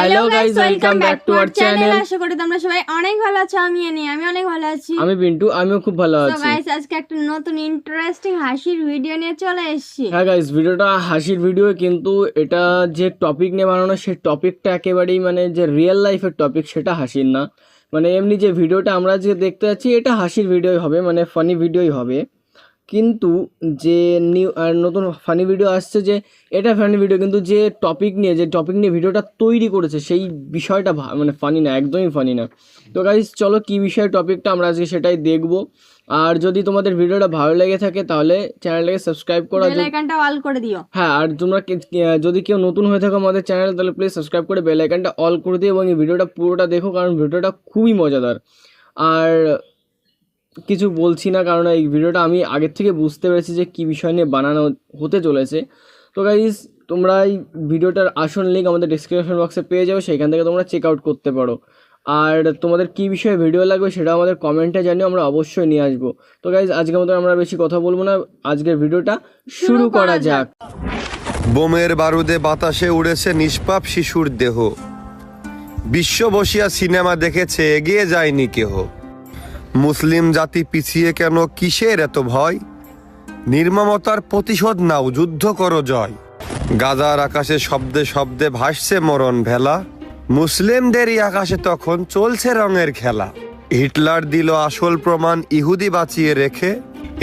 Hello guys, welcome back to our channel. আশা করি তোমরা সবাই অনেক ভালো আছো। আমি অনেক ভালো আছি। আমি পিন্টু, আমিও খুব ভালো তো আছি। গাইস, আজকে একটা নতুন ইন্টারেস্টিং হাসির ভিডিও নিয়ে চলে এসেছি। হ্যাঁ গাইস, ভিডিওটা হাসির ভিডিও, কিন্তু এটা যে টপিক নিয়ে বানানো সেই টপিকটা একেবারেই মানে যে রিয়েল লাইফের টপিক সেটা হাসির না। মানে এমনি যে ভিডিওটা আমরা যে দেখতে যাচ্ছি এটা হাসির ভিডিওই হবে, মানে ফানি ভিডিওই হবে। কিন্তু যে নতুন ফানি ভিডিও আসছে, যে এটা ফানি ভিডিও, কিন্তু যে টপিক নিয়ে ভিডিওটা তৈরি করেছে সেই বিষয়টা মানে ফানি না, একদমই ফানি না। তো গাইস চলো কি বিষয় টপিকটা আমরা আজকে সেটাই দেখবো। আর যদি তোমাদের ভিডিওটা ভালো লেগে থাকে তাহলে চ্যানেলটাকে সাবস্ক্রাইব করো, বেল আইকনটা অল করে দিও। হ্যাঁ। আর তোমরা যদি কেউ নতুন হয়ে থাকো আমাদের চ্যানেল, তাহলে প্লিজ সাবস্ক্রাইব করে বেল আইকনটা অল করে দিও এবং এই ভিডিওটা পুরোটা দেখো, কারণ ভিডিওটা খুবই মজাদার। আর কিছু বলছি না, কারণ এই ভিডিওটা আমি আগের থেকে বুঝতে পেরেছি যে কী বিষয় নিয়ে বানানো হতে চলেছে। তো গাইজ, তোমরা এই ভিডিওটার আসল লিঙ্ক আমাদের ডিসক্রিপশন বক্সে পেয়ে যাবে, সেখান থেকে তোমরা চেক আউট করতে পারো। আর তোমাদের কী বিষয়ে ভিডিও লাগবে সেটা আমাদের কমেন্টে জানিয়ে আমরা অবশ্যই নিয়ে আসবো। তো গাইজ, আজকের মতো আমরা বেশি কথা বলবো না, আজকের ভিডিওটা শুরু করা যাক। বোমের বারুদে বাতাসে উড়েছে নিষ্পাপ শিশুর দেহ, বিশ্ব বসিয়া সিনেমা দেখেছে, এগিয়ে যায়নি কেহ। মুসলিম জাতি পিছিয়ে কেন, কিসের এত ভয়? নির্মমতার প্রতিশোধ নাও, যুদ্ধ করো জয়। গাজার আকাশে শব্দে শব্দে ভাসছে মরণ ভেলা, মুসলিমদেরই আকাশে তখন চলছে রঙের খেলা। হিটলার দিল আসল প্রমাণ, ইহুদি বাঁচিয়ে রেখে,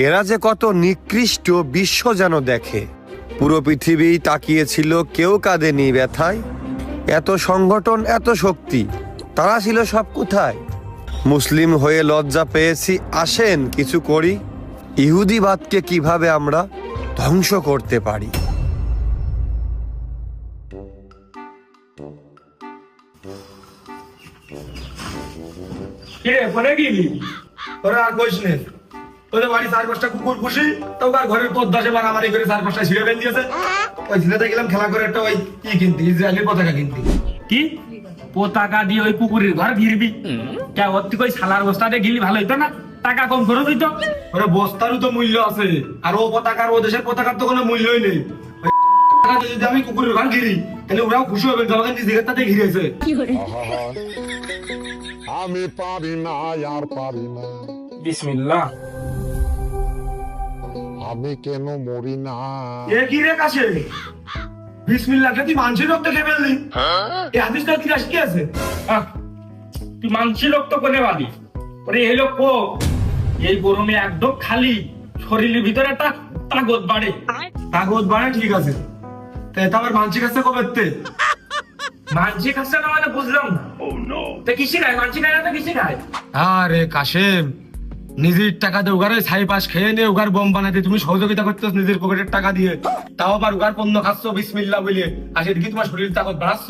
এরা যে কত নিকৃষ্ট বিশ্ব যেন দেখে। পুরো পৃথিবী তাকিয়েছিল, কেউ কাঁদেনি ব্যথায়, এত সংগঠন এত শক্তি, তারা ছিল সব কোথায়? মুসলিম হয়ে লজ্জা পেয়েছি, আসেন কিছু করি, ইহুদিবাদকে কিভাবে আমরা ধ্বংস করতে পারি। কিরে ফোনে কি তোরা আর কইস নে, তোদের বাড়ি 4-5টা কুকুর পুষি, তো আর ঘরের পদ্মাসে মারামারি করে 4-5টা ছিঁড়ে বেঁধে দিয়েছে। ওই ছেলেটা গেলাম খেলা করে একটা ওই কি কিনতে, ইসরায়েলের পতাকা কিনতে। কি পতাকা দিয়ে ওই পুকুরের ঘর ঘিরবি? কে ওর থেকে ওই শালার বস্তাতে গিলি ভালো হইতো না? টাকা কম খরচ হইতো। ওরে বস্তারও তো মূল্য আছে, আর ও পতাকার, ও দেশের পতাকার তো কোনো মূল্যই নেই। ওই টাকা দিয়ে যদি আমি কুকুরের ঘর ঘিরি, তাহলে ওরাও খুশি হবে যে আমাকে নিজের তাতে ঘিরেছে। আমি পারি না, আর পারি না, বিসমিল্লাহ। আমি কেন মরি না? এ কি রে কাছে বিসমিল্লাহ কে তুই মানুষের রক্ত খেয়ে ফেললি? এই হাদিসটা কি রাশি আছে? আহ, তুই মানসি লোক তো কোনে বালি? ওরে এই লোক কো, এই গরমে একদম খালি শরীরের ভিতরে একটা তাগত বাড়ে। তাগত বাড়ে ঠিক আছে, তাই তো আমার মানসিক কাছে কবে? মানসি খাচ্ছে না মানে বুঝলাম না। তো কিসি খায় মানসি খায় না তো কিসি খায়? আরে কাশেম, নিজের টাকা দিয়ে উগারে ছাই পাশ খেয়ে নিয়ে উগার বোম বানাতে তুমি সহযোগিতা করতেছ নিজের পকেটের টাকা দিয়ে, তাও আবার উগার পণ্য খাচ্ছ বিসমিল্লাহ বলে, আর সেটা কি তোমার শরীর তাকত বাড়াচ্ছ?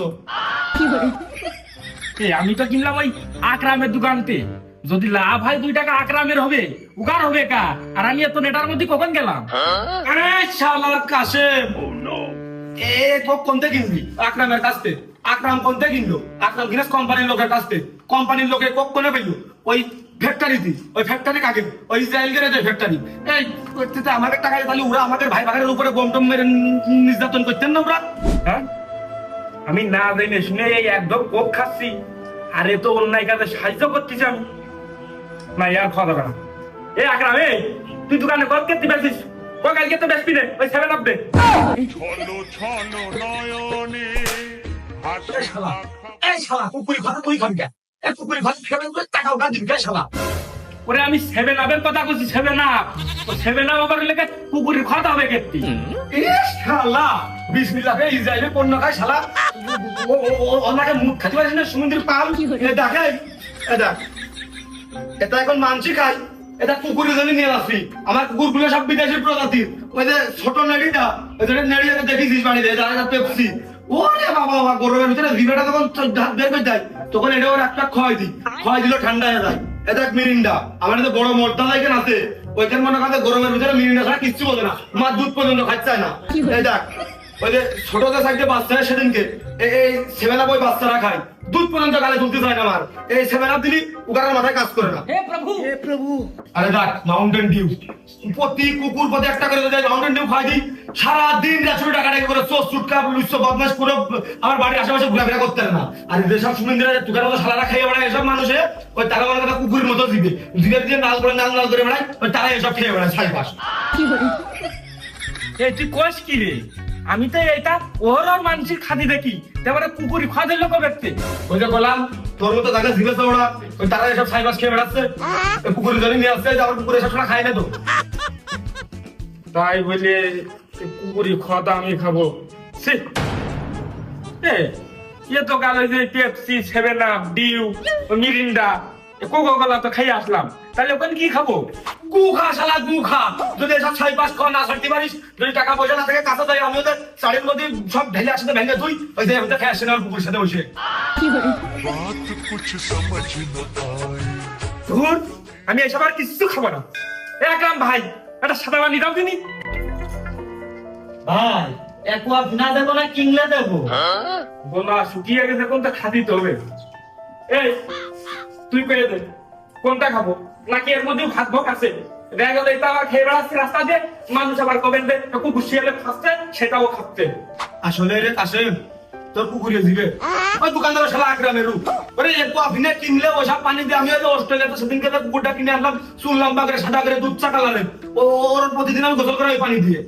আমি তো কিনলাম ওই আকরামের দোকানতে, যদি লাভ হয় 2 টাকা আকরামের হবে, উগার হবে কা? আর আমি এত নেটার মধ্যে কখন গেলাম? আরে শালা কাশেম, এ কোনতে কিনবি? আকরামের কাছ থেকে। আকরাম কোনতে কিনলো? আকরাম কিনাস কোম্পানির লোকের কাছ থেকে। কোম্পানির লোকে কোনে পেলো? ওই ফ্যাক্টরিতে। ওই ফ্যাক্টরি কাকে? ওই ইসরায়েল গেলে যে ফ্যাক্টরি। এই করতে আমাদের টাকা তাহলে ওরা আমাদের ভাই ভাগের উপরে বোম টোম মেরে নির্যাতন করতেন না ওরা? হ্যাঁ, আমি না জেনে শুনে এই একদম কোক খাচ্ছি, আরে তো অন্যায় কাজে সাহায্য করতেছি আমি না। ইয়ার খাওয়া দাওয়া এই আকরাম, এই তুই দোকানে কত কেটে বেসিস? কালকে তো বেসবি না, ওই 7 দে। ছলো ছলো নয়নে এই শালা কুকুরি ঘরে তুই খাবি কে? এই কুকুরি ঘরে খেয়ে টাকা উঠা দিবি কে শালা? ওরে আমি 7 কথা বলছি, 7 ও 7 আবার লেগে কুকুরের খাওয়া হবে কেটে। শালা বিসমিল্লাহ কে ইসরায়েলের পণ্য খায় শালা। ওনাকে মুখ খাতে পারিস না সমুদ্রের পাল। দেখে এটা এটা এখন মানসি খাই, এটা কুকুরের জন্য নিয়ে আসছি। আমার কুকুরগুলো সব বিদেশি প্রজাতির। ওই যে ছোট নেড়িটা, ওই যে নেড়ি দেখিস বাড়িতে যারা পেপসি। ওরে বাবা বাবা, গরমের ভিতরে জিভেটা যখন হাত বের করে যায় তখন এটা ওর একটা খয় দিই, খয় দিল ঠান্ডা হয়ে যায়। এটা মিরিন্ডা। আমার তো বড় মোটা লাইকেন আছে, ওইখানে মনে করে গরমের ভিতরে মিরিন্ডা ছাড়া কিচ্ছু বলে না, মার দুধ পর্যন্ত খাচ্ছে না। এই দেখ ওই যে ছোট যে সাইডে বাচ্চা হয় সেদিনকে এই 7 আপ ওই বাচ্চারা খায়, দুধ পর্যন্ত গালে তুলতে চায় না আমার। এই 7 আপ দিলি উগারের মাথায় কাজ করে না। হে প্রভু। আরে দেখ মাউন্টেন ডিউ প্রতি কুকুর প্রতি একটা করে যদি মাউন্টেন ডিউ খাই দিই, সারা দিন রাত্রে টাকাটাকি করে চোর চুটকা লুচ্ছ বদমাশ করে আমার বাড়ির আশেপাশে ঘোরাফেরা করতে না। আর এদের সব সুমিন্দিরা তুকার মতো শালারা খাইয়ে বেড়ায়, এসব মানুষে ওই তারা মনে কথা কুকুরের মতো দিবে দিয়ে নাল করে বেড়ায়, ওই তারা এসব খেয়ে বেড়ায় 4-5। এই তুই কইস কি রে? আমি তো এটা ওর মানসিক খাদি দেখি, তারপরে কুকুরি খাওয়া দিল কবে দেখতে। ওই যে বললাম তোর মতো তাকে জিজ্ঞেস ওরা ওই তারা এসব 4-5 খেয়ে বেড়াচ্ছে, কুকুরের জন্য নিয়ে আসছে, আবার কুকুর এসব খায় না তো। তাই বলে কুকুরি খাওয়া আমি খাবো? ছি! এ তো গেল যে Pepsi, 7 Up, Dew, Mirinda, Coca Cola তো খাই আসলাম, তাহলে ওখানে কি খাবো? গু খা শালা গু খা। যদি এসব 4-5 খাওয়া না ছাড়তে পারিস, যদি টাকা পয়সা না থাকে কাছে যাই, আমি ওদের শাড়ির মধ্যে সব ঢেলে আসতে ভেঙে তুই ওই যে আমি খেয়ে আসছে না কুকুরের সাথে বসে। बात कुछ समझ न आए ধুর, আমি এসব আর কিছু খাবো না। একরাম ভাই, একটা সাদা পানি দাও দিনি। ভাই একোয়া বিনা দেবো না কিনলে দেবো? গোলা শুকিয়ে গেছে, কোনটা খাবি তো হবে? এই তুই কয়ে দে কোনটা খাবো, নাকি এর মধ্যে ভাত ভোগ আছে? দেখা গেল এটা আবার খেয়ে বেড়াচ্ছে রাস্তা দিয়ে, মানুষ আবার কবেন দে কুকুর শিয়ালে খাচ্ছে, সেটাও খাচ্ছে। আসলে রে কাশেম তোর কুকুরে দিবে ওই দোকানদার শালা আকরামের রূপ। ওরে একটু আফিনে কিনলে ওসব পানি দিয়ে, আমি ওই যে অস্ট্রেলিয়াতে সেদিনকে কুকুরটা কিনে আনলাম, শুনলাম বাগরে সাদা করে দুধ চা কালারের, ওর প্রতিদিন আমি গোসল করে ওই পানি দিয়ে।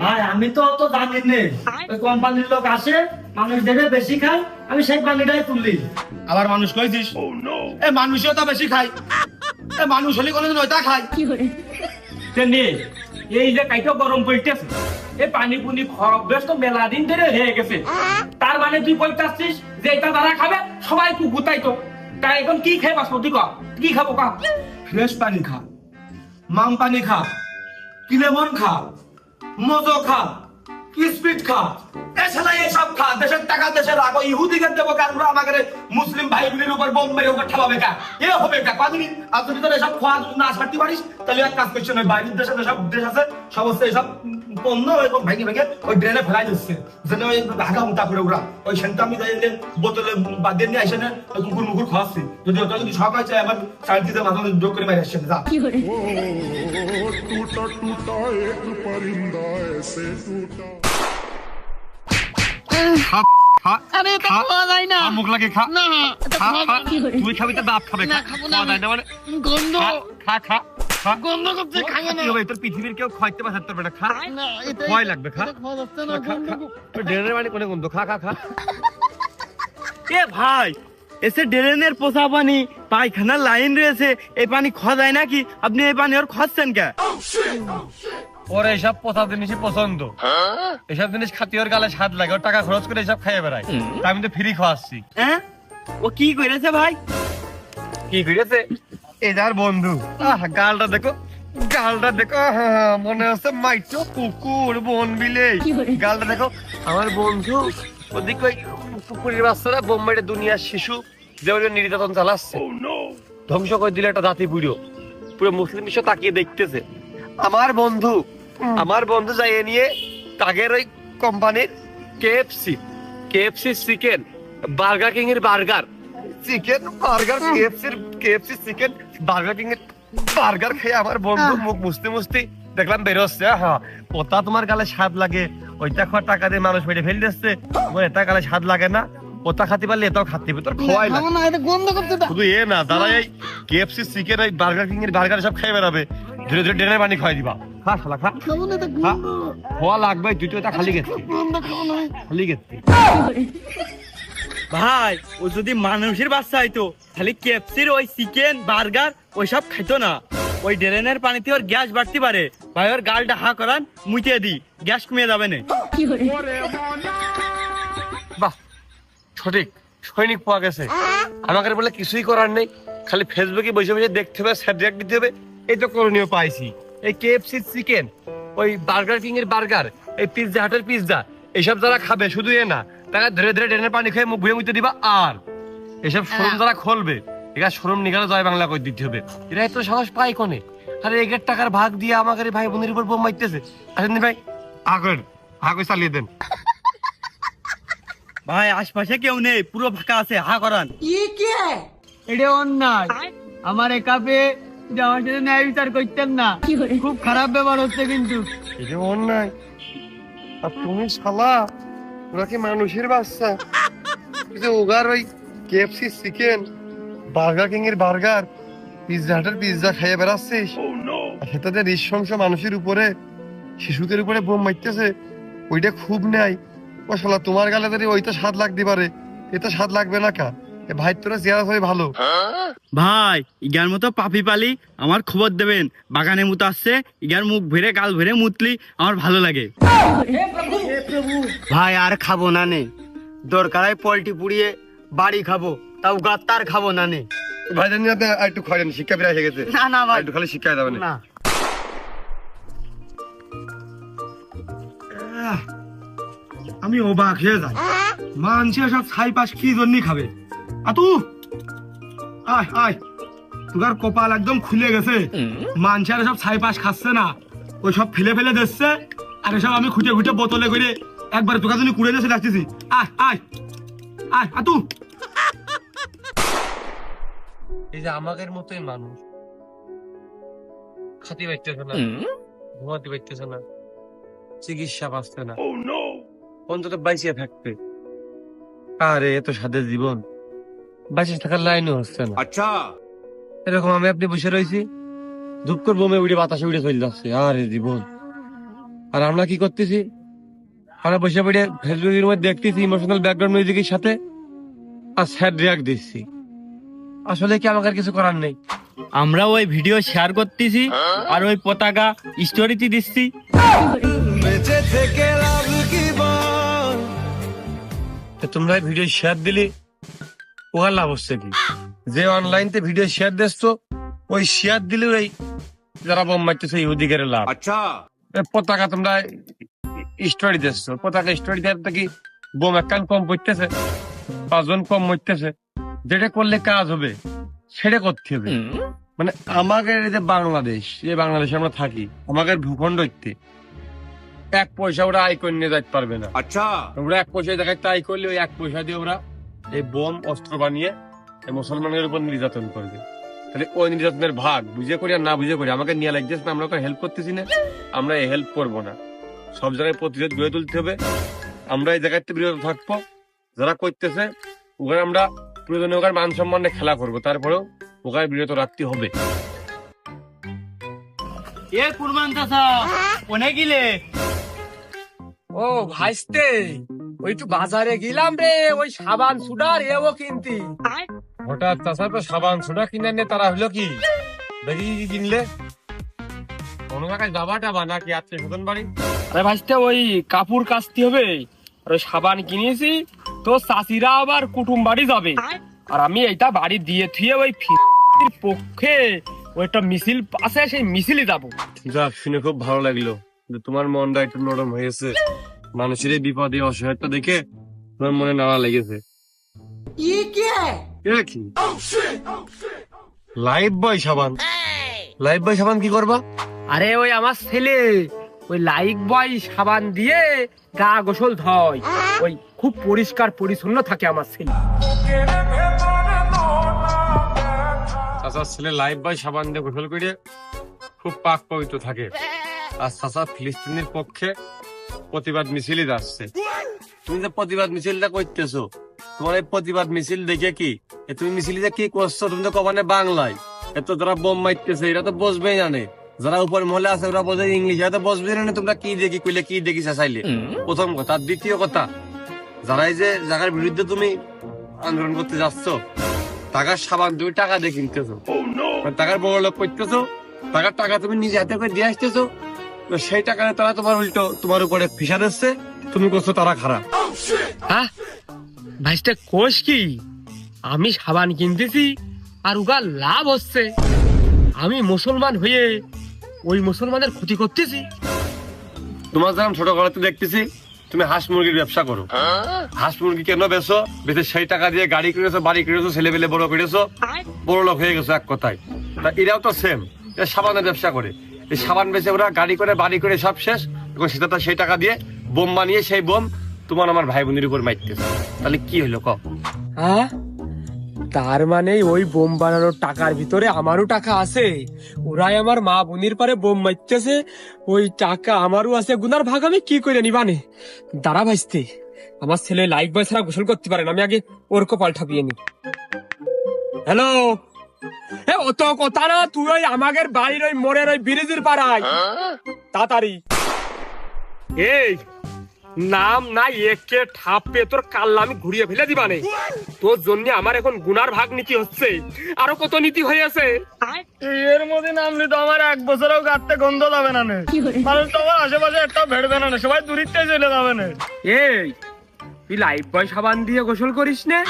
ভাই আমি তো অত জানি নে, ওই কোম্পানির লোক আসে মানুষ দেখে বেশি খায়, আমি সেই পানিটাই তুলি। আবার মানুষ কইছিস এ মানুষও তো বেশি খায়, এ মানুষ হলে কোনোদিন ওইটা খায়। নে এই যে কাইটা গরম পড়তেছে, এই পানি পুনি খাওয়া অভ্যাস তো মেলা দিন ধরে হয়ে গেছে। তার মানে তুই কইতাছিস যে এটা তারা খাবে, সবাই কুকুর, তাই তো? তাই এখন কি খেয়ে বাঁচবো? তুই কর কি খাবো? কা ফ্রেশ পানি খা, মাম পানি খা, কিলেমন খা, মজো খা, স্পিড খা, এছাড়া এসব খা। দেশের টাকা দেশে রাখো, ইহুদিকে দেবো কারণ আমাদের মুসলিম ভাই বোনের উপর বোম মেরে উপর ঠাবাবে কা, এ হবে কা কদিন। আর যদি তোর এসব খাওয়া না ছাড়তে পারিস, তাহলে এক কাজ করছে নয়, বাইরের দেশে যেসব দেশ আছে সমস্ত এসব পণ্য এবং ভেঙে ভেঙে ওই ড্রেনে ফেলাই দিচ্ছে, যেন ওই হাগা মুতা করে ওরা ওই সেন্টা আমি যাই বোতলে বাদ দিয়ে নিয়ে আসে না, ওই কুকুর মুকুর খাওয়াচ্ছি। যদি ওটা যদি সকাল চাই আমার সাইন্টিস্টের মাথা যোগ করে মেরে আসছে যা। ओ टूटा टूटा एक परिंदा ऐसे टूटा আরে এটা খাওয়া যায় না, মুখ লাগে খা না এটা খাওয়া যায় না। তুই খাবি তো বাপ খাবে, না, খাবো না খাওয়া যায় না মানে গন্ধ খা খা খা। গন্ধ করছে, খাবো না। কি হবে তোর পৃথিবীর কেউ খাইতে পারছে তোর বেটা, খা না এটা ভয় লাগবে, খা এটা খাওয়া যাচ্ছে না, খা গন্ধ খা। কর- তোর ড্রেনের মানে কোনে গন্ধ, খা খা খা। এ ভাই এসে ড্রেনের পোষা পানি পায়খানার লাইন রয়েছে, এই পানি খাওয়া যায় নাকি? আপনি এই পানি ওর খাচ্ছেন কে? ওর এইসব পোষা জিনিসই পছন্দ, এসব জিনিস খাতি ওর গালে স্বাদ লাগে, ওর টাকা খরচ করে এইসব খাইয়ে বেড়ায়, তাই আমি তো ফ্রি খাওয়াচ্ছি। হ্যাঁ ও কি করেছে ভাই? কি করেছে? এই যার বন্ধু, গালটা দেখো, গালটা দেখো, মনে হচ্ছে মাইটো কুকুর বন বিলে। গালটা দেখো, আমার বন্ধু ওদিকে ওই কুকুরের বাচ্চারা বোম্বাইয়ের দুনিয়ার শিশু যেমন নির্যাতন চালাচ্ছে, ধ্বংস করে দিলে একটা জাতি পুরো পুরো মুসলিম বিশ্ব তাকিয়ে দেখতেছে। আমার বন্ধু যাই এ নিয়ে তাগের ওই কোম্পানির কেএফসি চিকেন, বার্গার কিং এর burger, chicken burger, KFC chicken, burger king এর বার্গার খেয়ে আমার বন্ধু মুখ মুছতে মুছতে দেখলাম বেরোচ্ছে। হ্যাঁ ওটা তোমার গালে স্বাদ লাগে, ওইটা খাওয়ার টাকা দিয়ে মানুষ মেরে ফেলে দিচ্ছে, এটা গালে স্বাদ লাগে না, ওটা খাতে পারলে এটাও খাতে হবে, তোর খোয়াই খাবো না, এটা গন্ধ করছে এটা। শুধু এ না, দাদা এই কেএফসি চিকেন, ওই বার্গার কিং এর বার্গার সব খেয়ে বেড়াবে, ধীরে ধীরে ড্রেনের পানি খাওয়াই দিবা। খা শালা খা, খাবো না, এটা খা, গন্ধ খোয়া লাগবে, তুই তো এটা খালি গেছি, গন্ধ, খাবো না। খালি গেছি। ভাই ও যদি মানুষের বাচ্চা হইতো তাহলে কেএফসির ওই চিকেন বার্গার ওইসব খাইতো না। ওই ড্রেনের পানিতে ওর গ্যাস বাড়তে পারে, ভাই ওর গালটা হা করান মুইতে দি, গ্যাস কমিয়ে যাবে না। বাহ, সঠিক সৈনিক পাওয়া গেছে। আমাকে বলে কিছুই করার নেই, খালি ফেসবুকে বসে বসে দেখতে হবে, স্যার রিয়াক্ট দিতে হবে, এই তো করণীয় পাইছি। এই কেএফসি চিকেন, ওই বার্গার কিং এর বার্গার, এই পিৎজা হাটের পিৎজা, এইসব যারা খাবে শুধু এ না, তারা ধীরে ধীরে ড্রেনের পানি খেয়ে মুখ ভুয়ে মুইতে দিবা। আর এসব শোরুম যারা খুলবে, এরা শোরুম নিকালে জয় বাংলা করে দিতে হবে। এরা এত সাহস পায় কোনে? আরে 1 টাকার ভাগ দিয়ে আমাদের ভাই বোনের উপর বোম মারতেছে। আসেন ভাই, আগের চালিয়ে দেন। ভাই আশপাশে কেউ নেই, পুরো ফাঁকা আছে, হা করান। এটা অন্যায়, আমার একা পেয়ে যে আমার সাথে ন্যায় বিচার করতেন না, খুব খারাপ ব্যবহার হচ্ছে কিন্তু। এটা অন্যায়। আর তুমি শালা, ওরা কি মানুষের বাচ্চা? তুই যে ওগার ওই কেএফসি চিকেন, বার্গার কিং এর বার্গার, পিৎজা হাটের পিৎজা খেয়ে বেড়াচ্ছিস, আর সেটাতে নৃশংস মানুষের উপরে, শিশুদের উপরে বোম মারতেছে, ওইটা খুব নেয়। ও শালা, তোমার গালে যদি ওইটা স্বাদ লাগতে পারে, এটা স্বাদ লাগবে না কা? এ ভাই তোরা চেয়ারা হয়ে ভালো। ভাই ইগার মতো পাপি পালি আমার খবর দেবেন, বাগানে মুত আসছে, ইগার মুখ ভেরে গাল ভেরে মুতলি আমার ভালো লাগে। ভাই আর খাবো না নে, দরকার হয় পোল্ট্রি পুড়িয়ে বাড়ি খাবো, তাও গাত্তার খাবো না নে। ভাই জানি আপনি আর একটু খাওয়ান, শিক্ষা প্রায় হয়ে গেছে। না না ভাই, একটু খালি শিক্ষা যাবে না। আমি অবাক হয়ে যাই, মানছে সব ছাই পাশ কি জন্য খাবে? আতু আয় আয়, তোর কপাল একদম খুলে গেছে। মানছে আর সব ছাই পাশ খাচ্ছে না, ওই সব ফেলে ফেলে দিচ্ছে, আর এসব আমি খুঁটে খুঁটে বোতলে করে একবার তোকে জন্য কুড়ে নিয়ে আসতেছি। আয় আয় আয় আতু। এই যে আমাদের মতোই মানুষ, খাতে পাইতেছে না, ঘুমাতে পাইতেছে না, চিকিৎসা পাচ্ছে না, অন্তত বাইসিয়া থাকতে। আরে এত সাদের জীবন, বাইসে থাকার লাইনও হচ্ছে না। আচ্ছা, এরকম আমি আপনি বসে রয়েছি, ধূপ করে বোমে উড়ে বাতাসে উড়ে চলে যাচ্ছে। আরে জীবন, আর আমরা কি করতেছি? আমরা বসে পড়ে ফেসবুকের মধ্যে দেখতেছি ইমোশনাল ব্যাকগ্রাউন্ড মিউজিকের সাথে, আর স্যাড রিয়াক্ট দিচ্ছি। আসলে কি আমাকে আর কিছু করার নেই? আমরা ওই ভিডিও শেয়ার করতেছি আর ওই পতাকা স্টোরিতে দিচ্ছি। তোমরা ভিডিও শেয়ার দিলি, ওর লাভ হচ্ছে কি? যে অনলাইনতে ভিডিও শেয়ার দিচ্ছ, ওই শেয়ার দিলে ওই যারা বোম মারতেছে ইহুদিদের লাভ। আচ্ছা, পতাকা তোমরা স্টোরি দিচ্ছ, পতাকা স্টোরি দেওয়ার কি বোম একখান কম পড়তেছে, 5 জন কম মরতেছে। যেটা করলে কাজ হবে সেটা করতে হবে। মানে আমাদের এই যে বাংলাদেশ, এই বাংলাদেশে আমরা থাকি, আমাদের ভূখণ্ড হইতে 1 পয়সা ওরা আয় করে নিয়ে যাইতে পারবে না। আচ্ছা, ওরা 1 পয়সা দেখাইতে আয় করলে ওই 1 পয়সা দিয়ে ওরা এই বোম অস্ত্র বানিয়ে এই মুসলমানের উপর নির্যাতন করবে। তাহলে ওই নির্যাতনের ভাগ বুঝে করি আর না বুঝে করি আমাকে নিয়ে লাগতেছে না, আমরা ওকে হেল্প করতেছি না, আমরা এই হেল্প করবো না। সব জায়গায় প্রতিরোধ গড়ে তুলতে হবে। আমরা এই জায়গাতে বিরত থাকবো, যারা করতেছে ওখানে আমরা প্রয়োজনে ওখানে মান সম্মানে খেলা করবো, তারপরেও ওখানে বিরত রাখতে হবে। এ কুরবান চাচা কোনে গিলে? ও ভাইস্তে, ওই একটু বাজারে গেলাম রে, ওই সাবান সুডার এও কিনতি। হঠাৎ চাষা তো সাবান সুডা কিনে নে, তারা হলো কি দেখি কি কিনলে? কোনো জায়গায় যাবা টাবা নাকি আত্মীয় স্বজন বাড়ি? আরে ভাইস্তে ওই কাপড় কাচতে হবে, আর ওই সাবান কিনেছি, তো চাষিরা আবার কুটুম বাড়ি যাবে, আর আমি এইটা বাড়ি দিয়ে থুয়ে ওই পক্ষে ওইটা মিছিল আছে, সেই মিছিলে যাবো। যাক, শুনে খুব ভালো লাগলো যে তোমার মনটা একটু নরম হয়েছে। মানুষের এই বিপদে অসহায়তা দেখে তোমার মনে নাড়া লেগেছে। কি লাইফ বয় সাবান? লাইফ বয় সাবান কি করবা? আরে ওই আমার ছেলে ওই লাইক বয় সাবান দিয়ে গা গোসল ধয়, ওই খুব পরিষ্কার পরিচ্ছন্ন থাকে আমার ছেলে। চাচার ছেলে লাইফ বয় সাবান দিয়ে গোসল করে খুব পাক পবিত্র থাকে। আর চাচা ফিলিস্তিনের পক্ষে প্রতিবাদ মিছিলই যাচ্ছে। তুমি যে প্রতিবাদ মিছিলটা করতেছো, তোমার এই প্রতিবাদ মিছিল দেখে কি তুমি মিছিলটা কি করছো? তুমি তো কমানে বাংলায়, এত যারা বোম মারতেছে এরা তো বসবেই জানে, যারা উপর মহলে আছে ওরা বোঝে ইংলিশ, এরা তো বসবে না। তোমরা কি দেখি কইলে কি দেখি চাইলে, প্রথম কথা। দ্বিতীয় কথা, যারা এই যে জায়গার বিরুদ্ধে তুমি আন্দোলন করতে যাচ্ছ, টাকার সাবান তুমি টাকা দিয়ে কিনতেছো, টাকার বড় লোক করতেছো, টাকার টাকা তুমি নিজে হাতে করে দিয়ে আসতেছো, সেই টাকা তারা তোমার উল্টো তোমার উপরে ফিসা দিচ্ছে, তুমি করছো তারা খারাপ। হ্যাঁ ভাইস্তে কোষ কি? আমি সাবান কিনতেছি আর উগা লাভ হচ্ছে, আমি মুসলমান হয়ে ওই মুসলমানের ক্ষতি করতেছি। তোমার যেমন ছোট গলাতে দেখতেছি তুমি হাঁস মুরগির ব্যবসা করো। হাঁস মুরগি কেন বেচো? বেচে সেই টাকা দিয়ে গাড়ি কিনেছো, বাড়ি কিনেছো, ছেলে পেলে বড় করেছো, বড় লোক হয়ে গেছো এক কথায়। তা এরাও তো সেম, এরা সাবানের ব্যবসা করে। এই সাবান বেচে ওরা গাড়ি করে বাড়ি করে সব শেষ, এবং সেটা সেই টাকা দিয়ে বোম বানিয়ে সেই বোম তোমার আমার ভাই বোনের উপর মারতেছে, তাহলে কি হলো ক? হ্যাঁ, তার মানে ওই বোম বানানোর টাকার ভিতরে আমারও টাকা আছে, ওরাই আমার মা বোনের পারে বোম মারতেছে, ওই টাকা আমারও আছে, গুনার ভাগ আমি কি করে নিবানে? দাঁড়া ভাইস্তে, আমার ছেলে লাইফ বয় ছাড়া গোসল করতে পারে না, আমি আগে ওর কপাল ঠাপিয়ে নি। হ্যালো, অত কথা না, তুই ওই আমাদের বাড়ির ওই মোড়ের ওই ব্রিজের পাড়ায় তাড়াতাড়ি। এই নাম না একে ঠাপে তোর কাল্লা আমি ঘুরিয়ে ফেলে দিবানে, তোর জন্য আমার এখন গুনার ভাগ নীতি হচ্ছে, আরো কত নীতি হয়েছে। এর মধ্যে নামলে তো আমার 1 বছরেও গাঁটতে গন্ধ যাবে না, মানুষ তো আমার আশেপাশে একটাও ভেড়বে না, সবাই দূরিতে চলে যাবে না। এই তুই লাইফ বয় সাবান দিয়ে গোসল করিস না,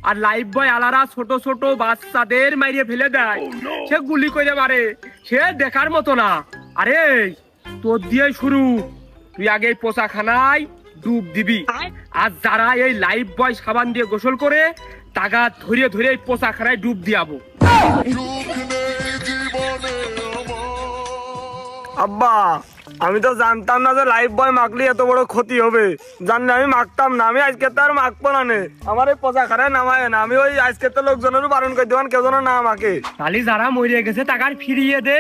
আর লাইফ বয় আলারা ছোট ছোট বাচ্চাদের মারিয়ে ফেলে দেয়, সে গুলি করে মারে, সে দেখার মতো না। আরে তোর দিয়ে শুরু, তুই আগে এই পোষাখানায় ডুব দিবি, আর যারা এই লাইফ বয় সাবান দিয়ে গোসল করে টাকা ধরে ধরে এই পোষাখানায় ডুব দিয়াবো। আব্বা, আমি তো জানতাম না যে লাইফ বয় মাখলে এত বড় ক্ষতি হবে, জানলে আমি মাখতাম না, আমি আজকে তো আর মাখবো না নে, আমার এই পচা খারায় নামায় না, আমি ওই আজকে তো লোকজনেরও বারণ করে দেবেন কেউ যেন না মাখে। তাহলে যারা মরে গেছে টাকা ফিরিয়ে দে,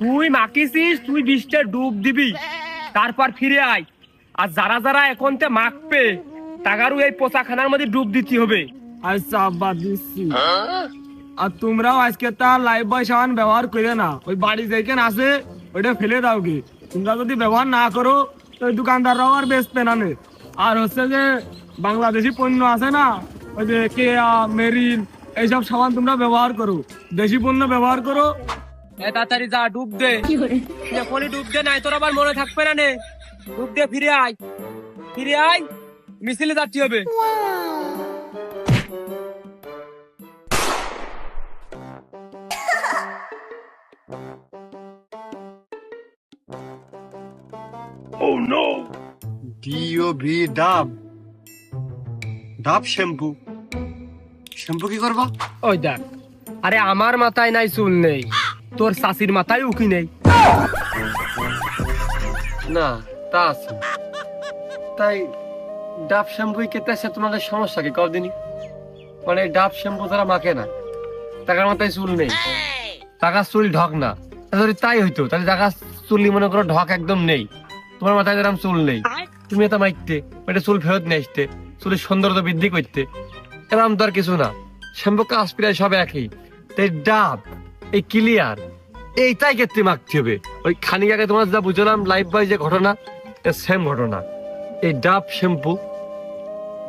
তুই মাখিছিস, তুই 20টা ডুব দিবি, তারপর ফিরে আয়, আর যারা যারা এখন তে মাখবে টাকারও এই পোষাখানার মধ্যে ডুব দিতে হবে। আচ্ছা আব্বা, দিচ্ছি। আর তোমরাও আজকে তার লাইফ বয় সাবান ব্যবহার করে না, ওই বাড়ি যেখানে আছে ওইটা ফেলে দাও কি, তোমরা যদি ব্যবহার না করো তো ওই দোকানদাররাও আর বেচবে না নে। আর হচ্ছে যে বাংলাদেশি পণ্য আছে না, ওই যে কেয়া, মেরিল, এইসব সাবান তোমরা ব্যবহার করো, দেশি পণ্য ব্যবহার করো। তাড়াতাড়ি যা ডুব দে, এখনই ডুব দে, নাই তোর আবার মনে থাকবে না নে, ডুব দে, ফিরে আয়, ফিরে আয়, মিছিলে যাচ্ছি হবে। ডিওভি ডাব, ডাব শ্যাম্পু, শ্যাম্পু কি করবা? ওই দেখ, আরে আমার মাথায় নাই চুল নেই, তোর শাশির মাথায় উকি নেই। না তা আছে, তাই ডাব শ্যাম্পু কেতে আছে, তোমাদের সমস্যা কি কদিনই? মানে ডাব শ্যাম্পু তারা মাখে না, টাকার মাথায় চুল নেই, টাকার চুল ঢক না, যদি তাই হইতো তাহলে টাকার চুলি মনে করো ঢক একদম নেই, তোমার মাথায় যেরকম চুল নেই, তুমি এটা মাইকতে, এটা চুল ফেরত নিয়ে আসতে, চুলের সৌন্দর্য বৃদ্ধি করতে, এরকম তো আর কিছু না, শ্যাম্পু কাজ প্রায় সব একই। তাই ডাব, এই ক্লিয়ার, এইটাই ক্ষেত্রে মাখতে হবে। ওই খানিক আগে তোমার যা বুঝলাম লাইফ বয় যে ঘটনা, সেম ঘটনা। এই ডাব শ্যাম্পু,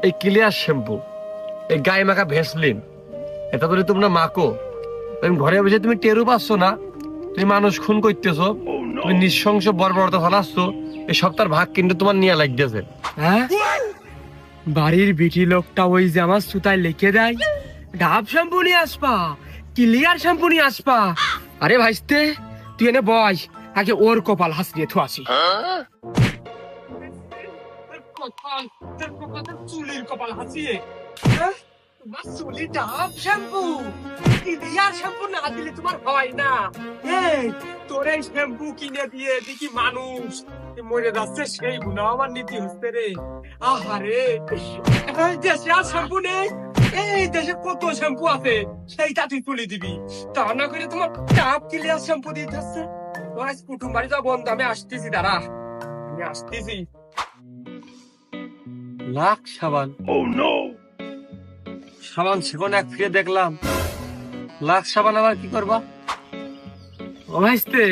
এই ক্লিয়ার শ্যাম্পু, এই গায়ে মাখা ভেসলিন, এটা যদি তোমরা মাখো, তুমি ঘরে বসে তুমি টেরও পাচ্ছ না, তুমি মানুষ খুন করতেছো, তুমি নৃশংস বর্বরতা চালাচ্ছ, এই সপ্তাহের ভাগ কিন্তু তোমার নিয়ে লাগতেছে। হ্যাঁ, বাড়ির বিটি লোকটা ওই যে আমার সুতায় লিখে দেয়, ডাব শ্যাম্পু নিয়ে আসবা, ক্লিয়ার শ্যাম্পু নিয়ে আসবা। আরে ভাইস্তে, তুই এনে বয়, আগে ওর কপাল হাসিয়ে থু আসি। চুলির কপাল হাসিয়ে, চুলি ডাব শ্যাম্পু, ক্লিয়ার শ্যাম্পু না দিলে তোমার হয় না। এই তোর এই শ্যাম্পু কিনে দিয়ে দেখি মানুষ মরে যাচ্ছে, সেই গুণা আমার নীতি হচ্ছে রে। আহারে, এই দেশে আর শ্যাম্পু নেই, এই দেশে কত শ্যাম্পু আছে, সেইটা তুই তুলে দিবি, তা না করে তোমার ডাব ক্লিয়ার শ্যাম্পু দিয়ে যাচ্ছে। তোর আজ কুটুম বাড়ি যা বন্ধ, আমি আসতেছি, দাঁড়া, আমি আসতেছি। লাখ সাবান, সাবান সেখানে এক ফিরে দেখলাম, লাখ সাবান আবার কি করবা? ও ভাইস্তে,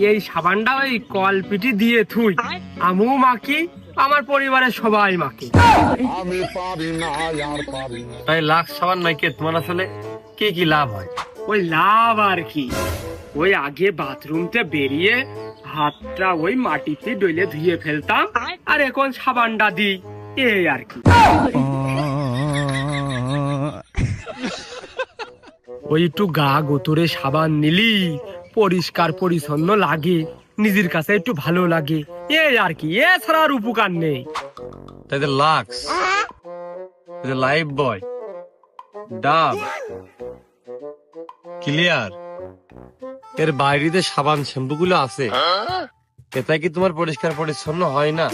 এই সাবানটা ওই কলপিটি দিয়ে থুই, আমিও মাখি, আমার পরিবারের সবাই মাখি। তাই লাখ সাবান নাকি তোমার আসলে কি কি লাভ হয়? ওই লাভ আর কি, ওই আগে বাথরুমতে বেরিয়ে হাতটা ওই মাটিতে ডইলে ধুয়ে ফেলতাম, আর এখন সাবানটা দিই, এই আর কি। ওই একটু গা গোতরে সাবান নিলি পরিষ্কার পরিচ্ছন্ন লাগে, নিজের কাছে একটু ভালো লাগে, এই আর কি, এছাড়া আর উপকার নেই। তাই লাক্স, লাইফ বয়, ডাব, ক্লিয়ার, এর বাইরে যে সাবান শ্যাম্পু গুলো আছে, এটা কি তোমার পরিষ্কার পরিচ্ছন্ন হয় না?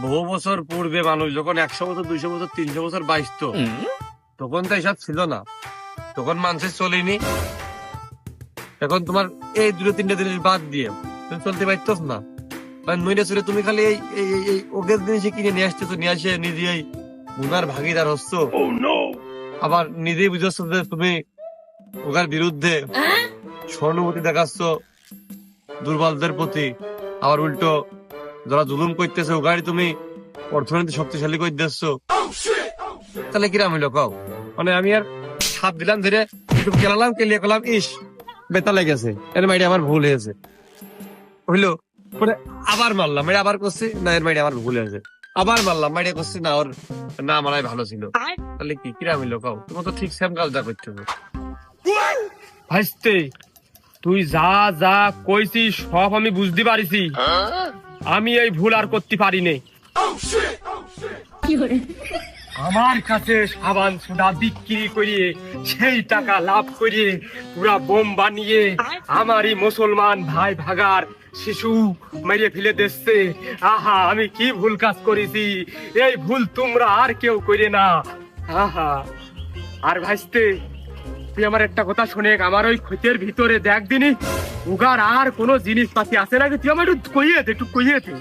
বহু বছর পূর্বে মানুষ যখন 100 বছর 200 বছর 300 বছর বাঁচত, তখন তো এসব ছিল না, তখন মানুষের চলেনি। এখন তোমার এই 2-3 জিনিস বাদ দিয়ে তুমি চলতে পারতস না, মানে নইলে চলে তুমি খালি এই ওগের জিনিস কিনে নিয়ে আসতেছো, নিয়ে আসে নিজেই গুনার ভাগিদার হচ্ছ, আবার নিজেই বুঝাচ্ছ যে তুমি ওগার বিরুদ্ধে সহানুভূতি দেখাচ্ছ দুর্বলদের প্রতি, আবার উল্টো যারা জুলুম করতেছে ওগাড়ি তুমি অর্থনীতি শক্তিশালী করে দিচ্ছ। তাহলে কিরাম হইলো কও? মানে আমি আর সাপ দিলাম ধরে একটু খেলালাম, কেলিয়ে করলাম, ইস বেতা লেগেছে, এর মাইডে আমার ভুল হয়েছে, হইলো পরে আবার মারলাম, মেয়েটা আবার করছি, না এর মাইডে আমার ভুল হয়েছে, আবার মারলাম, মাইডে করছি, না ওর না মারাই ভালো ছিল। তাহলে কি কিরাম হইলো কও? তোমার তো ঠিক সেম কাজটা করতে হবে। ভাইস্তে তুই যা যা কইছিস সব আমি বুঝতে পারিছি, আমি এই ভুল আর করতে পারি নে। আমার কাছে সাবান সোডা বিক্রি করিয়ে সেই টাকা লাভ করিয়ে পুরা বোম বানিয়ে আমারই মুসলমান ভাই ভাগার শিশু মেরে ফেলে দিচ্ছে। আহা, আমি কি ভুল কাজ করেছি, এই ভুল তোমরা আর কেউ করে না। আহা, আর ভাইস্তে তুই আমার একটা কথা শুনে, আমার ওই ক্ষতের ভিতরে দেখ দিনি উগার আর কোনো জিনিসপাতি আছে নাকি, তুই আমার একটু কইয়ে দে, একটু কইয়ে দে।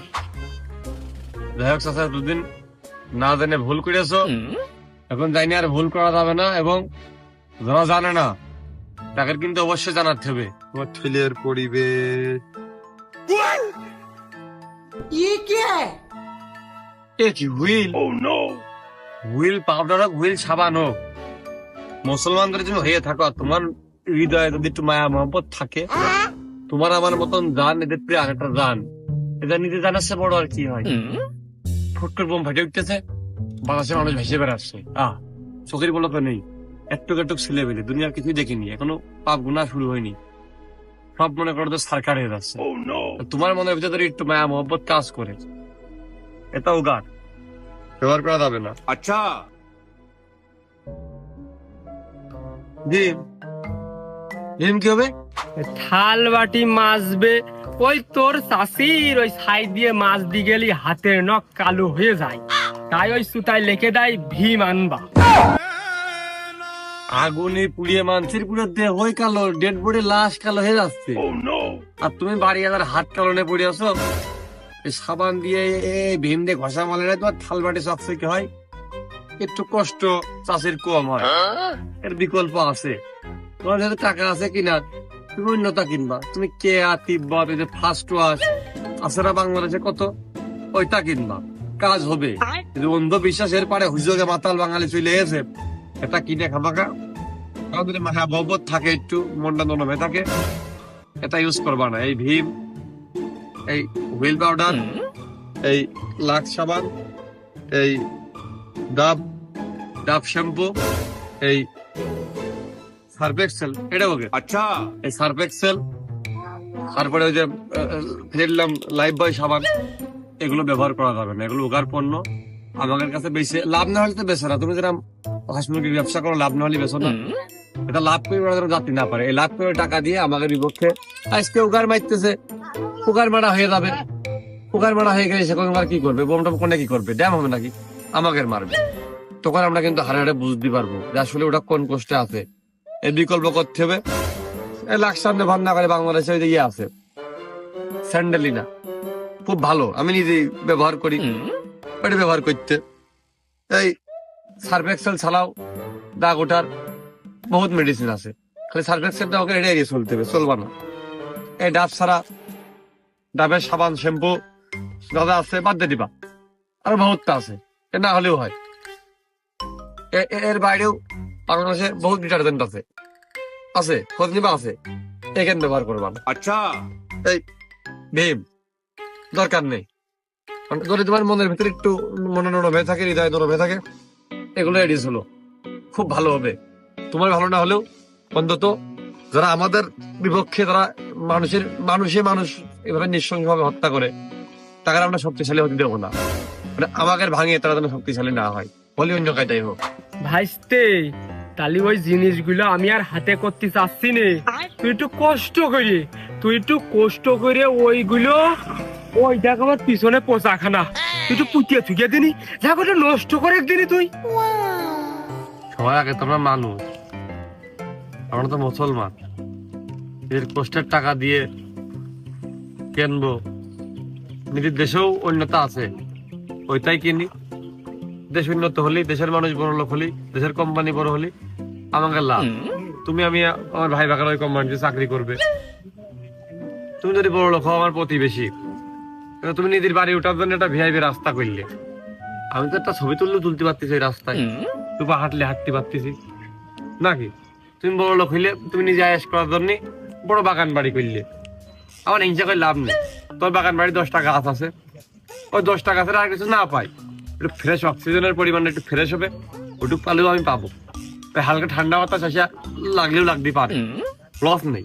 যাই হোক চাচা, দুদিন না জেনে ভুল করেছো, এখন জানি আর ভুল করা যাবে না, এবং যারা জানে না তাকে কিন্তু অবশ্যই জানাতে হবে। তোমার ছেলের পরিবেশ এ কি হুইল? হুইল পাউডার হোক, হুইল সাবান হোক, মুসলমানদের জন্য হয়ে থাকো। তোমার হৃদয়ে যদি একটু মায়া মহব্বত থাকে, তোমার আমার মতন জান, এদের প্রিয় আরেকটা জান, এটা নিজে জানাচ্ছে বড় আর কি হয়। ফুট করে বোম ফাটে উঠতেছে, বাংলাদেশের মানুষ ভেসে বেড়াচ্ছে, চোখের বলো তো নেই, একটু একটু ছেলে বেলে দুনিয়ার কিছুই দেখিনি, এখনো পাপ গুনাহ শুরু হয়নি, সব মনে করো তো সরকার হয়ে যাচ্ছে। তোমার মনের ভিতরে একটু মায়া মহব্বত কাজ করে, এটা উগার ব্যবহার করা যাবে না। আচ্ছা ভীম কি হবে? থাল বাটি মাজবে, ওই তোর চাষির ওই ছাই দিয়ে মাছ দি গেলি হাতের নখ কালো হয়ে যায়, তাই ওই সুতায় লিখে দেয় ভীম আনবা। আগুনে পুড়িয়ে মানুষের পুরো দেহ হয়ে কালো, ডেড বডি লাশ কালো হয়ে যাচ্ছে, আর তুমি বাড়ি আবার হাত কালনে পড়ে আসো। সাবান দিয়ে ভীম দিয়ে ঘষা মালে না, তোমার থাল বাটি চকচকে হয়, একটু কষ্ট চাষের কম হয়। এর বিকল্প আছে, তোমার যদি টাকা আছে কিনার, তুমি অন্যতা কিনবা। তুমি কেয়া, তিব্বত, এই যে ফার্স্ট ওয়াশ আছে না বাংলাদেশে কত, ওইটা কিনবা, কাজ হবে। অন্ধবিশ্বাসের পারে হুজুগে মাতাল বাঙালি চলে এসে এটা কিনে খাবাকা, যদি মাথা ববত থাকে, একটু মনটা নরম হয়ে থাকে, এটা ইউজ করবা না। এই ভীম, এই হুইল পাউডার, এই লাক্স সাবান, এই ডাব শ্যাম্পু, এই সার্ফ এক্সেল, এটা ওকে। আচ্ছা, এই সার্ফ এক্সেল, তারপরে ওই যে ফেললাম লাইফ বয় সাবান, এগুলো ব্যবহার করা যাবে না, এগুলো উগার পণ্য। আমাদের কাছে বেশি লাভ না হলে তো বেশি না, তুমি যেরকম হাঁস মুরগির ব্যবসা করো, লাভ না হলে বেশো না, এটা লাভ করে যাতে না পারে। এই লাভ করে টাকা দিয়ে আমাদের বিপক্ষে আজকে উগার মারতেছে, উগার মারা হয়ে যাবে, উগার মারা হয়ে গেলে সেখানে কি করবে, বোমটা কোনে কি করবে, ড্যাম হবে নাকি, আমাকে মারবে। তখন আমরা কিন্তু হারে হারে বুঝতে পারবো যে আসলে ওটা কোন কষ্টে আছে। এই বিকল্প করতে হবে। এই লাখ সামনে ভান না করে বাংলাদেশে ওই ইয়ে আছে স্যান্ডেলিনা, খুব ভালো, আমি নিজেই ব্যবহার করি, ওইটা ব্যবহার করতে। এই সার্ফ এক্সেল ছাড়াও দাগ ওঠার বহুত মেডিসিন আছে, খালি সার্ফ এক্সেলটা ওকে এড়িয়ে গিয়ে চলতে হবে, চলবা না। এই ডাব ছাড়া, ডাবের সাবান শ্যাম্পু দাদা আছে, বাদ দিয়ে দিবা, আর বহুতটা আছে, এ না হলেও হয়। এর বাইরেও বাংলাদেশে বহুত ডিটারজেন্ট আছে, আছে খোঁজ নিবা, আছে, এখানে ব্যবহার করবা না। আচ্ছা, এই ভীম দরকার নেই। যদি তোমার মনের ভিতরে একটু মনে নরম হয়ে থাকে, হৃদয় নরম হয়ে থাকে, এগুলো এডিস হলো খুব ভালো হবে। তোমার ভালো না হলেও অন্তত যারা আমাদের বিপক্ষে, যারা মানুষ এভাবে নিঃসঙ্গভাবে হত্যা করে, তাকে আমরা শক্তিশালী হতে দেবো না, মানে আমাকে ভাঙিয়ে তারা যেন শক্তিশালী না হয়, বলি অন্য কায়দাই হোক। ভাইস্তে তাহলে ওই জিনিসগুলো আমি আর হাতে করতে চাচ্ছি না, তুই একটু কষ্ট করে ওইগুলো ওই দেখ আমার পিছনে পোষাখানা, তুই তো পুতিয়ে থুকিয়ে দিনি, যা করে নষ্ট করে একদিনই তুই। সবাই আগে তোমরা মানুষ, আমরা তো মুসলমান, এর কষ্টের টাকা দিয়ে কিনবো, নিজের দেশেও উন্নত আছে ওইটাই কিনি। দেশ উন্নত হলি, দেশের মানুষ বড় লোক হলি, দেশের কোম্পানি বড় হলি, আমাকে লাভ। তুমি আমি আমার ভাই বাগান ওই কোম্পানিতে চাকরি করবে, তুমি যদি বড় লোক হও আমার প্রতিবেশী, তুমি নিজের বাড়ি ওঠার জন্য একটা ভিআইপি রাস্তা করলে, আমি তো একটা ছবি তুলতে পারতেছি এই রাস্তায়, তুমি হাঁটতে পারতেছি নাকি? তুমি বড় লোক হইলে তুমি নিজে আয়েস করার জন্য বড় বাগান বাড়ি করলে, আমার হিংসা করে লাভ নেই। তোর বাগান বাড়ি 10টা গাছ আছে, ওই 10টা গাছের আর কিছু না পাই, একটু ফ্রেশ অক্সিজেনের পরিমাণটা একটু ফ্রেশ হবে, ওটুকু পালেও আমি পাবো। হালকা ঠান্ডা বাতাস আসা লাগলেও লাগতে পারে, লস নেই।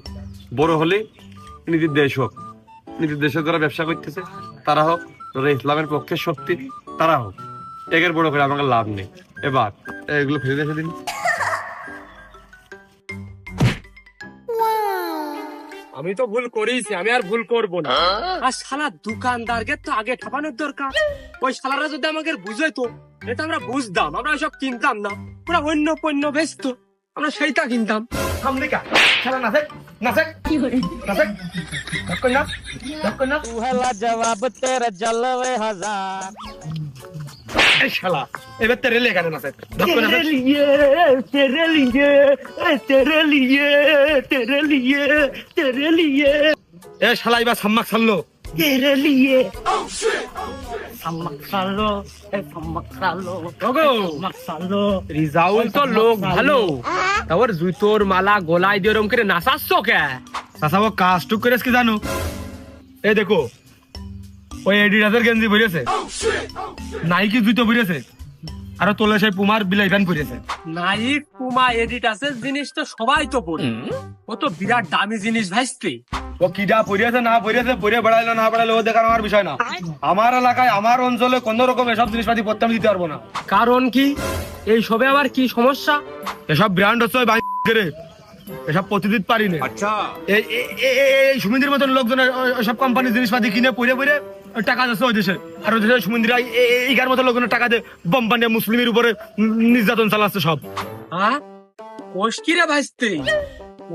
বড় হলে নিজের দেশ হোক, নিজের দেশে যারা ব্যবসা করতেছে তারা হোক, যারা ইসলামের পক্ষে শক্তি তারা হোক, একের বড় করে আমাকে লাভ নেই। এবার এগুলো ফেলে দেখে দিন। আমি তো ভুল করেছি, আমি আর ভুল করবো না। আর শালা দোকানদারকে তো আগে ঠাপানোর দরকার। ওই শালারা যদি আমাকে বুঝাইতো, এটা আমরা বুঝতাম, আমরা সব কিনতাম না, ওরা অন্য পণ্য বেচতো, আমরা সেইটা কিনতাম। সামনে কা খেলা নাচে নাচে নাচে ধক্কর না ধক্কর না এই শালা এবার তেরে লে কেন নাচে ধক্কর না এ শালা এবার সাম্মাক ছাড়লো রিজাউল তো লোক ভালো, তারপর জুতোর মালা গলায় দিয়ে ওরম করে নাচাচ্ছ কে? চাচাবো কাজ টুক করে কি জানো? এই দেখো ওই এডিডাসের গেঞ্জি পরেছে, নাইকি জুতো পরেছে, আর তোলে সেই পুমার বিলাই প্যান্ট পরেছে। নাইক পুমা এডিডাসের জিনিস তো সবাই তো পরে, ও তো বিরাট দামি জিনিস ভাইস্তে। ও কিডা পরিয়েছে না পরিয়েছে, পরে বেড়াইলো না বেড়াইলো ও দেখার আমার বিষয় না। আমার এলাকায় আমার অঞ্চলে কোন রকম এসব জিনিসপাতি পড়তে আমি দিতে পারবো না। কারণ কি? এই সবে আবার কি সমস্যা? এসব ব্র্যান্ড হচ্ছে ওই বাইরে, এসব প্রতিদিন পারি না। আচ্ছা এই সুমিন্দির মতন লোকজনের ওইসব কোম্পানির জিনিসপাতি কিনে পরে পরে টাকা যাচ্ছে ওই দেশে, আর ওই দেশের সুমিন্দিরা এইগার মতো লোকজনের টাকা দিয়ে বোম বানিয়ে মুসলিমের উপরে নির্যাতন চালাচ্ছে সব। হ্যাঁ কোষ কি রে ভাইস্তে?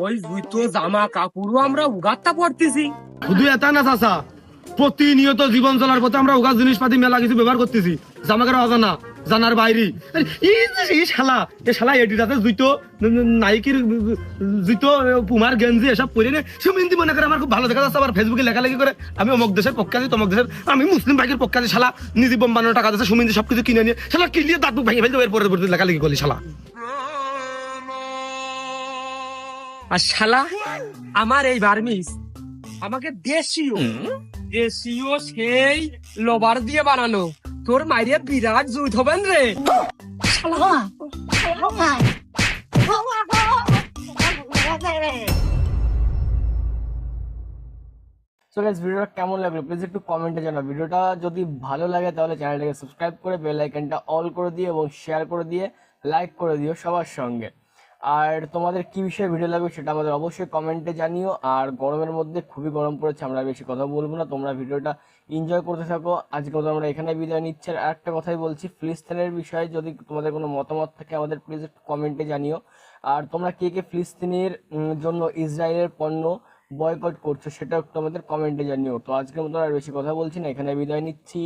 ওই জুতো জামা কাপড়ও আমরা উগাত্তা পড়তেছি। শুধু এটা না চাচা, প্রতিনিয়ত জীবন চলার পথে আমরা উগার জিনিসপাতি মেলা কিছু ব্যবহার করতেছি, জামাকার অজানা জানার বাইরে। এই শালা এডিডাসের জুতো, নাইকির জুতো, পুমার গেঞ্জি এসব পরে নে সুমিন্দি মনে করে আমার খুব ভালো দেখা যাচ্ছে, আবার ফেসবুকে লেখালেখি করে আমি অমুক দেশের পক্ষে আছি তমুক দেশের, আমি মুসলিম ভাইয়ের পক্ষে আছি। শালা নিজে বোম বানানোর টাকা দিচ্ছে, সুমিন্দি সবকিছু কিনে নিয়ে শালা কিলিয়ে দাঁত ভেঙে ফেলতে এর পরে লেখালেখি করলি শালা। আর শালা আমার এই বার্মিস আমাকে দেশীয় সেই লোবার দিয়ে বানানো, তোর মাইরে বিরাট জুত হবেন রে। সো গাইস ভিডিওটা কেমন লাগলো প্লিজ একটু কমেন্টে জানাও। ভিডিওটা যদি ভালো লাগে তাহলে চ্যানেলটাকে সাবস্ক্রাইব করে বেল আইকনটা অল করে দিয়ে এবং শেয়ার করে দিয়ে লাইক করে দিও সবার সঙ্গে। আর তোমাদের কি বিষয়ে ভিডিও লাগবে সেটা আমাদের অবশ্যই কমেন্টে জানিও। আর গরমের মধ্যে খুবই গরম পড়েছে, আমরা বেশি কথা বলবো না, তোমরা ভিডিওটা এনজয় করতে থাকো। আজকে তো আমরা এখানে বিদায় নিচ্ছি। আর একটা কথাই বলছি, ফিলিস্তিনের বিষয়ে যদি তোমাদের কোনো মতামত থাকে আমাদের প্লিজ একটু কমেন্টে জানিও। আর তোমরা কে কে ফিলিস্তিনের জন্য ইসরায়েলের পণ্য বয়কট করছো সেটা একটু আমাদের কমেন্টে জানিও। তো আজকের মতো আর বেশি কথা বলছি না, এখানে বিদায় নিচ্ছি।